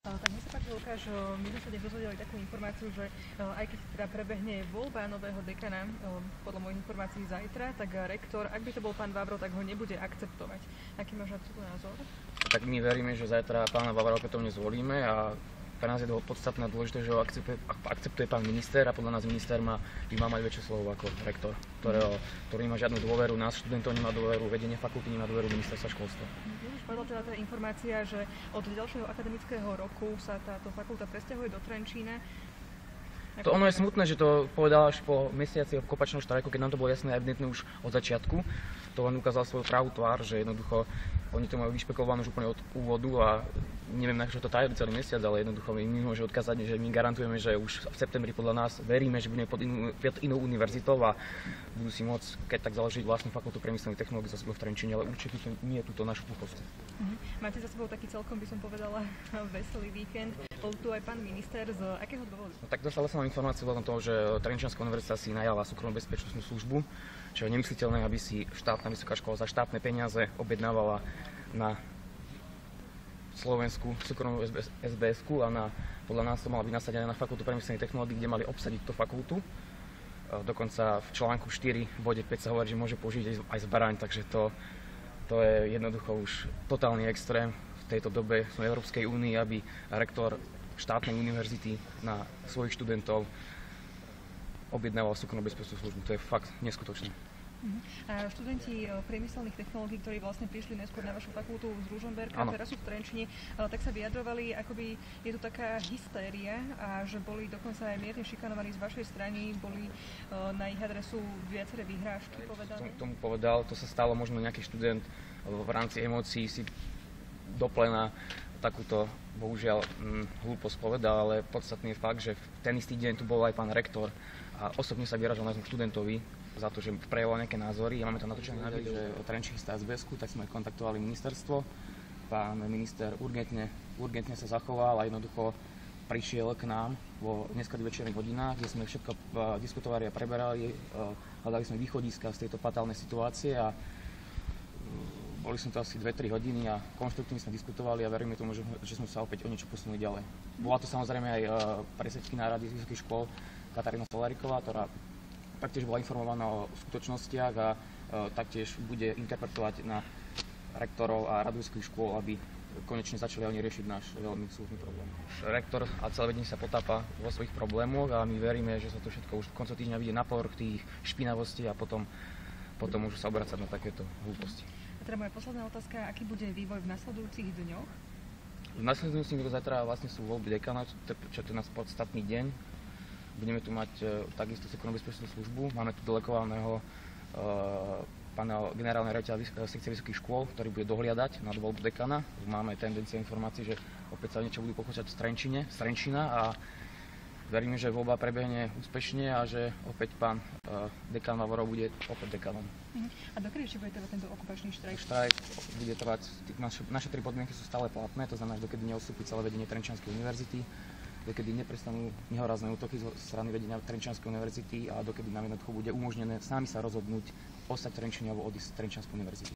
Tak mi sa páči, Lukáš, my sme sa dnes dozvedeli takú informáciu, že aj keď teda prebehne voľba nového dekana, podľa mojich informácií zajtra, tak rektor, ak by to bol pán Vavro, tak ho nebude akceptovať. Aký máš na to názor? Tak my veríme, že zajtra pána Vavra opätovne zvolíme a pre nás je to podstatné a dôležité, že ho akceptuje pán minister a podľa nás minister by mal mať väčšie slovo ako rektor, ktorý nemá žiadnu dôveru, nás študentov nemá dôveru, vedenie fakulty nemá dôveru ministerstva školstva. Už padla teda tá informácia, že od ďalšieho akademického roku sa táto fakulta presťahuje do Trenčína. To ono je smutné, že to povedal až po mesiaci kopačného štrajku, keď nám to bolo jasné a evidentné už od začiatku. To len ukázal svoju pravú tvár, že jednoducho oni to majú vyšpekulované už úplne od úvodu a neviem, na čo to tajili celý mesiac, ale jednoducho my môžeme odkázať, že my garantujeme, že už v septembri podľa nás veríme, že budeme pod inou univerzitou a budú si môcť, keď tak založiť vlastnú fakultu priemyselných technológií za sebou v Trenčíne, ale určite nie je túto našu hlúposť. Máte za sebou taký celkom, by som povedala, veselý víkend. Bol tu aj pán minister, z akého dôvodu? No, tak dostala som informáciu o tom, že Trenčianska univerzita si najala súkromnú bezpečnostnú službu, čo je nemysliteľné, aby si štátna vysoká škola za štátne peniaze objednávala na Slovensku súkromnú SBS-ku a podľa nás to mala byť nasadené na fakultu priemyselných technológií, kde mali obsadiť tú fakultu. Dokonca v článku 4 v bode 5 sa hovorí, že môže použiť aj zbraň, takže to je jednoducho už totálny extrém v tejto dobe v Európskej únii, aby rektor štátnej univerzity na svojich študentov objednával súkromnú bezpečnostnú službu. To je fakt neskutočné. A študenti priemyselných technológií, ktorí vlastne prišli neskôr na vašu fakultu z Ružomberka, teraz sú v Trenčine, tak sa vyjadrovali, akoby je tu taká hystéria a že boli dokonca aj mierne šikanovaní z vašej strany, boli na ich adresu viaceré vyhrážky povedané. Tomu povedal, to sa stalo, možno nejaký študent v rámci emócií si do plena takúto, bohužiaľ, hlúposť povedal, ale podstatný je fakt, že v ten istý deň tu bol aj pán rektor a osobne sa vyražal nášmu študentovi za to, že prejavoval nejaké názory. Ja máme to natočené na video, že Trenčín chystá SBS-ku, tak sme kontaktovali ministerstvo. Pán minister urgentne sa zachoval a jednoducho prišiel k nám vo neskorých večerných hodinách, kde sme všetko diskutovali a preberali. Hľadali sme východiska z tejto fatálnej situácie a boli sme to asi 2-3 hodiny a konštruktívne sme diskutovali a veríme tomu, že sme sa opäť o niečo posunuli ďalej. Bola to samozrejme aj predsedkyňa Rady z vysokých škôl Katarína Soláriková, ktorá taktiež bola informovaná o skutočnostiach a taktiež bude interpretovať na rektorov a radu vysokých škôl, aby konečne začali oni riešiť náš veľmi súhný problém. Rektor a celé vedenie sa potápa vo svojich problémoch a my veríme, že sa to všetko už koncom týždňa vidie na povrch tých špinavostí a potom môžu sa obracať na takéto hlúposti. A teda moja posledná otázka, aký bude vývoj v nasledujúcich dňoch? V nasledujúcich dňoch zajtra vlastne sú voľby dekana, čo je nás podstatný deň. Budeme tu mať takisto súkromnú bezpečnostnú službu. Máme tu delegovaného pána generálneho riaditeľa sekcie vysokých škôl, ktorý bude dohliadať nad voľbu dekana. Máme tendencie informácií, že opäť sa niečo budú pokúšať z Trenčína a veríme, že voľba prebehne úspešne a že opäť pán dekan Vavorov bude opäť dekanom. A dokedy ešte bude trvať tento okupačný štrajk? Štrajk bude trvať, naše 3 podmienky sú stále platné, to znamená, že dokedy neostúpi celé vedenie Trenčianskej univerzity, dokedy neprestanú nehorázne útoky zo strany vedenia Trenčianskej univerzity a dokedy nám jednoducho bude umožnené sami sa rozhodnúť ostať v Trenčíne alebo odísť z Trenčianskej univerzity.